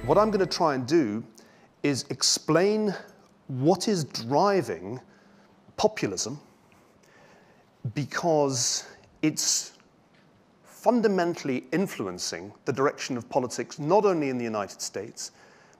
what I'm going to try and do is explain what is driving populism, because it's fundamentally influencing the direction of politics, not only in the United States,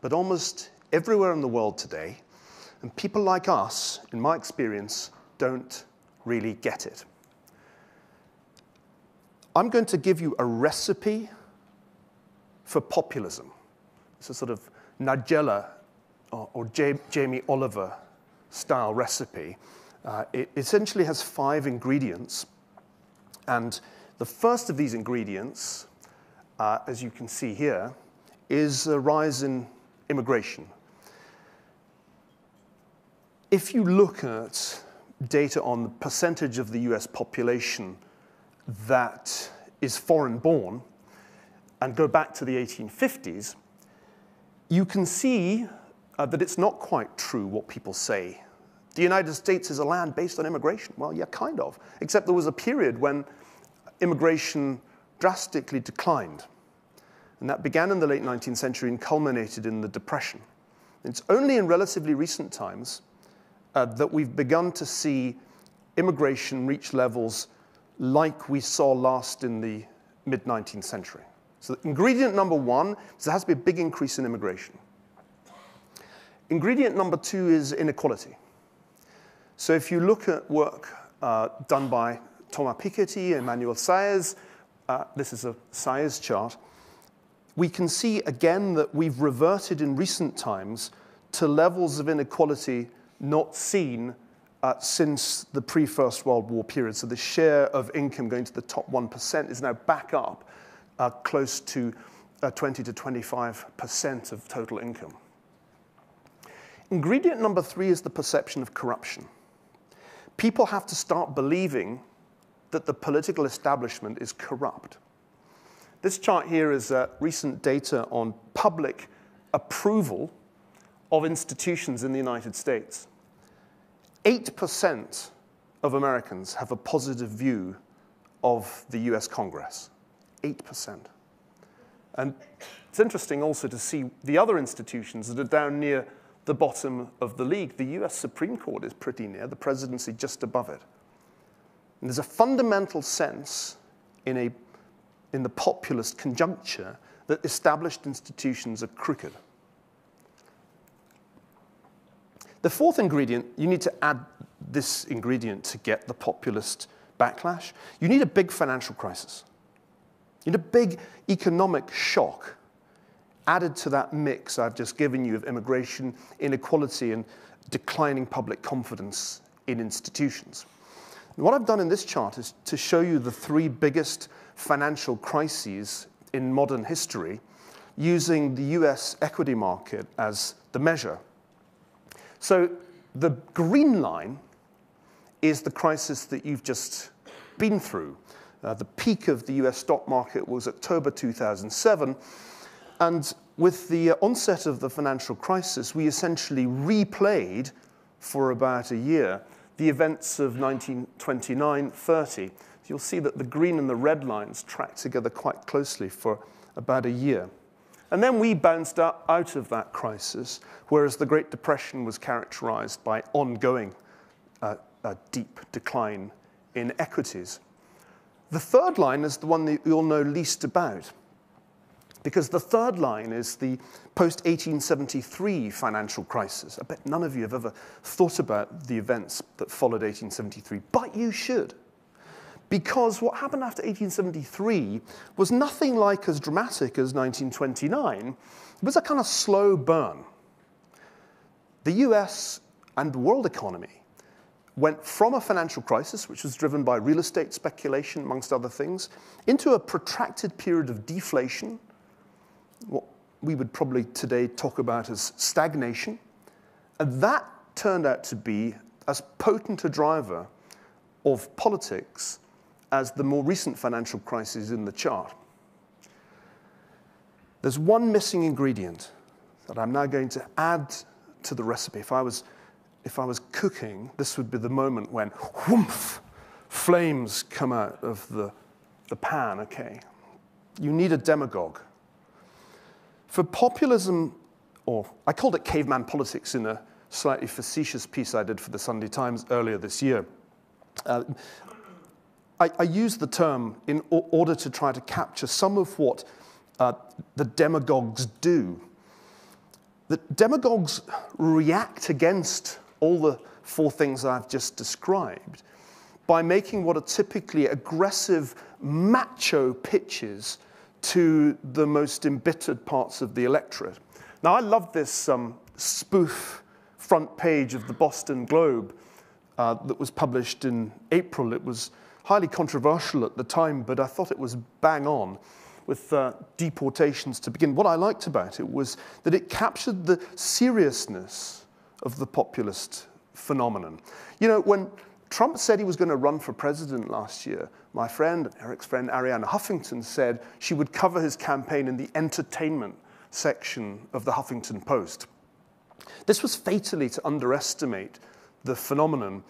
but almost everywhere in the world today. And people like us, in my experience, don't really get it. I'm going to give you a recipe for populism. It's a sort of Nigella or Jamie Oliver style recipe. It essentially has 5 ingredients. And the first of these ingredients, as you can see here, is a rise in immigration. If you look at data on the percentage of the US population that is foreign-born and go back to the 1850s, you can see that it's not quite true what people say. The United States is a land based on immigration. Well, yeah, kind of, except there was a period when immigration drastically declined. And that began in the late 19th century and culminated in the Depression. It's only in relatively recent times that we've begun to see immigration reach levels like we saw last in the mid-19th century. So ingredient number 1 is there has to be a big increase in immigration. Ingredient number 2 is inequality. So if you look at work done by Thomas Piketty and Emmanuel Saez, this is a Saez chart, we can see again that we've reverted in recent times to levels of inequality not seen since the pre-First World War period. So the share of income going to the top 1% is now back up close to 20 to 25% of total income. Ingredient number 3 is the perception of corruption. People have to start believing that the political establishment is corrupt. This chart here is recent data on public approval of institutions in the United States. 8% of Americans have a positive view of the US Congress. 8%. And it's interesting also to see the other institutions that are down near the bottom of the league. The US Supreme Court is pretty near, the presidency just above it. And there's a fundamental sense in the populist conjuncture that established institutions are crooked. The 4th ingredient, you need to add this ingredient to get the populist backlash. You need a big financial crisis. You need a big economic shock added to that mix I've just given you of immigration, inequality, and declining public confidence in institutions. And what I've done in this chart is to show you the 3 biggest financial crises in modern history using the US equity market as the measure. So the green line is the crisis that you've just been through. The peak of the US stock market was October 2007. And with the onset of the financial crisis, we essentially replayed for about a year the events of 1929-30. You'll see that the green and the red lines track together quite closely for about a year. And then we bounced out of that crisis, whereas the Great Depression was characterized by ongoing deep decline in equities. The third line is the one that you'll know least about, because the third line is the post-1873 financial crisis. I bet none of you have ever thought about the events that followed 1873, but you should. Because what happened after 1873 was nothing like as dramatic as 1929. It was a kind of slow burn. The US and the world economy went from a financial crisis, which was driven by real estate speculation, amongst other things, into a protracted period of deflation, what we would probably today talk about as stagnation. And that turned out to be as potent a driver of politics as the more recent financial crises in the chart. There's one missing ingredient that I'm now going to add to the recipe. If I was cooking, this would be the moment when whoomph, flames come out of the pan, okay? You need a demagogue. For populism, or I called it caveman politics in a slightly facetious piece I did for the Sunday Times earlier this year. I used the term in order to try to capture some of what the demagogues do. The demagogues react against all the four things I've just described by making what are typically aggressive, macho pitches to the most embittered parts of the electorate. Now, I love this spoof front page of the Boston Globe that was published in April. It was highly controversial at the time, but I thought it was bang on with deportations to begin. What I liked about it was that it captured the seriousness of the populist phenomenon. You know, when Trump said he was going to run for president last year, my friend, Eric's friend, Arianna Huffington, said she would cover his campaign in the entertainment section of the Huffington Post. This was fatally to underestimate the phenomenon.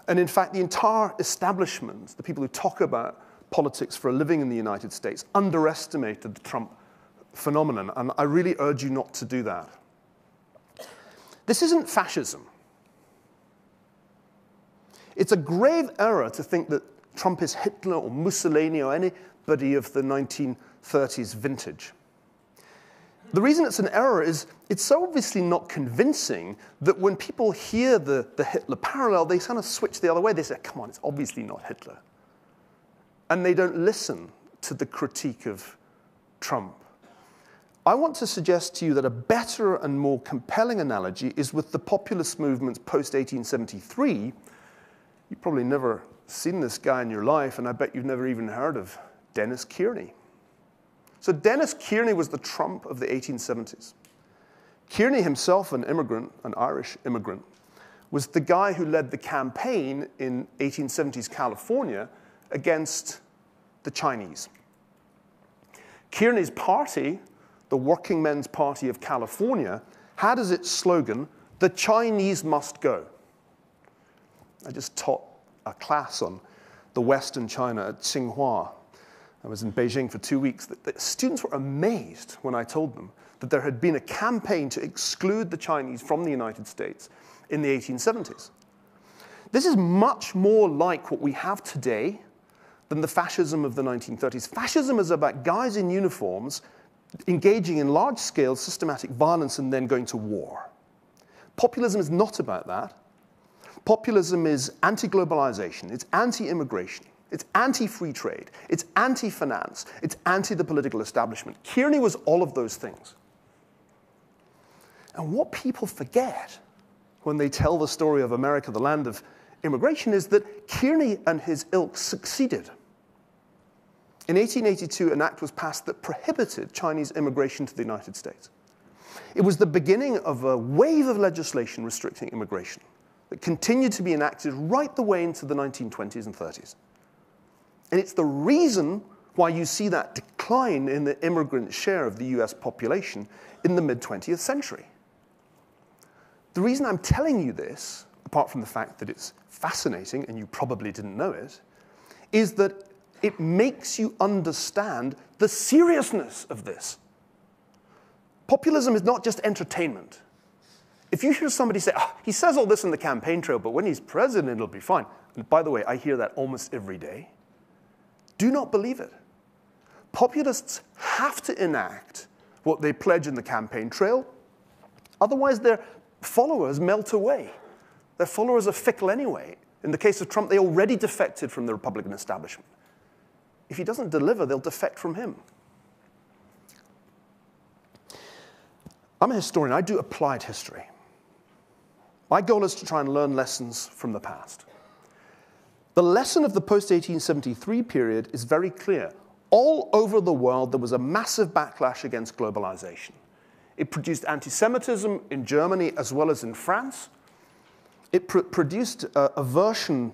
And in fact, the entire establishment, the people who talk about politics for a living in the United States, underestimated the Trump phenomenon. And I really urge you not to do that. This isn't fascism. It's a grave error to think that Trump is Hitler or Mussolini or anybody of the 1930s vintage. The reason it's an error is it's so obviously not convincing that when people hear the Hitler parallel, they kind of switch the other way. They say, come on, it's obviously not Hitler. And they don't listen to the critique of Trump. I want to suggest to you that a better and more compelling analogy is with the populist movements post-1873. You've probably never seen this guy in your life, and I bet you've never even heard of Dennis Kearney. So Dennis Kearney was the Trump of the 1870s. Kearney himself, an immigrant, an Irish immigrant, was the guy who led the campaign in 1870s California against the Chinese. Kearney's party, the Working Men's Party of California, had as its slogan, "The Chinese must go." I just taught a class on the Western China at Tsinghua. I was in Beijing for 2 weeks. The students were amazed when I told them that there had been a campaign to exclude the Chinese from the United States in the 1870s. This is much more like what we have today than the fascism of the 1930s. Fascism is about guys in uniforms engaging in large-scale systematic violence and then going to war. Populism is not about that. Populism is anti-globalization, it's anti-immigration, it's anti-free trade, it's anti-finance, it's anti-the political establishment. Kearney was all of those things. And what people forget when they tell the story of America, the land of immigration, is that Kearney and his ilk succeeded. In 1882, an act was passed that prohibited Chinese immigration to the United States. It was the beginning of a wave of legislation restricting immigration that continued to be enacted right the way into the 1920s and 30s. And it's the reason why you see that decline in the immigrant share of the US population in the mid-20th century. The reason I'm telling you this, apart from the fact that it's fascinating, and you probably didn't know it, is that it makes you understand the seriousness of this. Populism is not just entertainment. If you hear somebody say, oh, he says all this in the campaign trail, but when he's president, it'll be fine. And by the way, I hear that almost every day. Do not believe it. Populists have to enact what they pledge in the campaign trail. Otherwise, their followers melt away. Their followers are fickle anyway. In the case of Trump, they already defected from the Republican establishment. If he doesn't deliver, they'll defect from him. I'm a historian. I do applied history. My goal is to try and learn lessons from the past. The lesson of the post-1873 period is very clear. All over the world, there was a massive backlash against globalization. It produced anti-Semitism in Germany as well as in France. It produced a version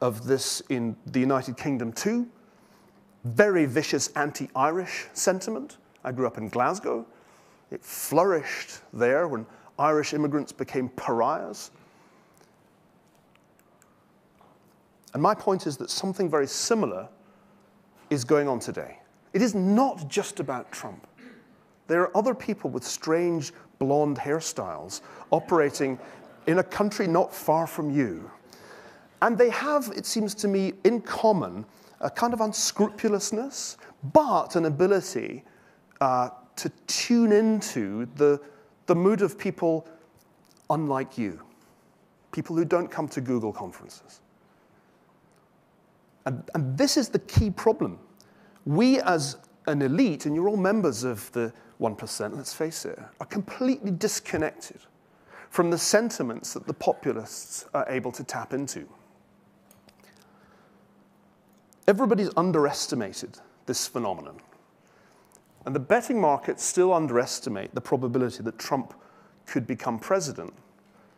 of this in the United Kingdom too. Very vicious anti-Irish sentiment. I grew up in Glasgow. It flourished there when Irish immigrants became pariahs. And my point is that something very similar is going on today. It is not just about Trump. There are other people with strange blonde hairstyles operating in a country not far from you. And they have, it seems to me, in common, a kind of unscrupulousness, but an ability to tune into the mood of people unlike you, people who don't come to Google conferences. And this is the key problem. We as an elite, and you're all members of the 1%, let's face it, are completely disconnected from the sentiments that the populists are able to tap into. Everybody's underestimated this phenomenon. And the betting markets still underestimate the probability that Trump could become president.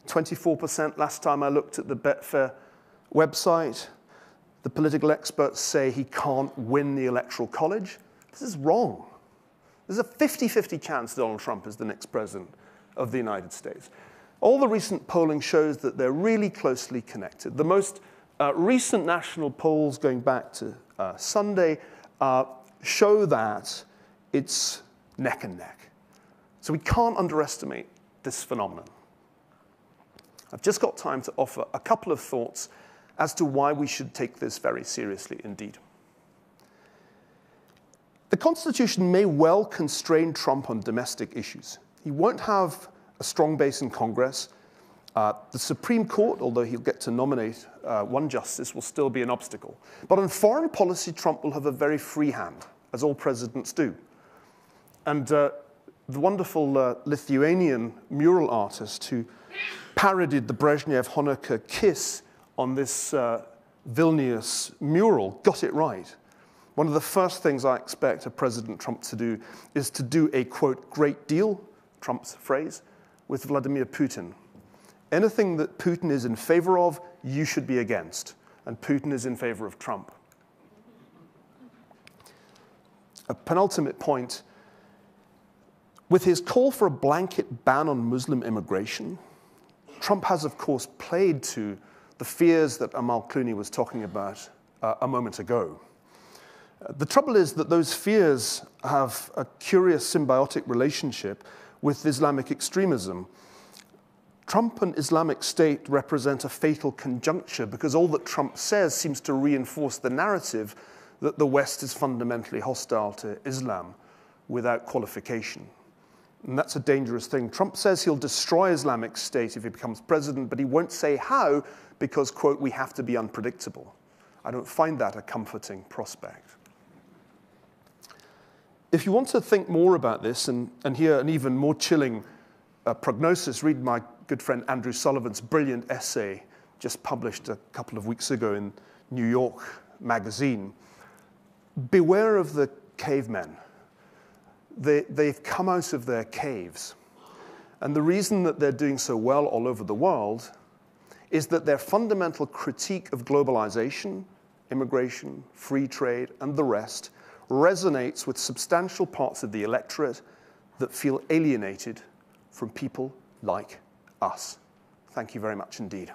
24% last time I looked at the Betfair website. The political experts say he can't win the Electoral College. This is wrong. There's a 50-50 chance Donald Trump is the next president of the United States. All the recent polling shows that they're really closely connected. The most recent national polls going back to Sunday show that it's neck and neck. So we can't underestimate this phenomenon. I've just got time to offer a couple of thoughts as to why we should take this very seriously indeed. The Constitution may well constrain Trump on domestic issues. He won't have a strong base in Congress. The Supreme Court, although he'll get to nominate one justice, will still be an obstacle. But on foreign policy, Trump will have a very free hand, as all presidents do. And the wonderful Lithuanian mural artist who parodied the Brezhnev-Honecker kiss on this Vilnius mural got it right. One of the first things I expect a President Trump to do is to do a, quote, great deal, Trump's phrase, with Vladimir Putin. Anything that Putin is in favor of, you should be against. And Putin is in favor of Trump. A penultimate point. With his call for a blanket ban on Muslim immigration, Trump has, of course, played to the fears that Amal Clooney was talking about a moment ago. The trouble is that those fears have a curious symbiotic relationship with Islamic extremism. Trump and Islamic State represent a fatal conjuncture because all that Trump says seems to reinforce the narrative that the West is fundamentally hostile to Islam without qualification. And that's a dangerous thing. Trump says he'll destroy Islamic State if he becomes president, but he won't say how because, quote, we have to be unpredictable. I don't find that a comforting prospect. If you want to think more about this and hear an even more chilling prognosis, read my good friend Andrew Sullivan's brilliant essay just published a couple of weeks ago in New York Magazine. Beware of the cavemen. They've come out of their caves. And the reason that they're doing so well all over the world is that their fundamental critique of globalization, immigration, free trade, and the rest resonates with substantial parts of the electorate that feel alienated from people like us. Thank you very much indeed.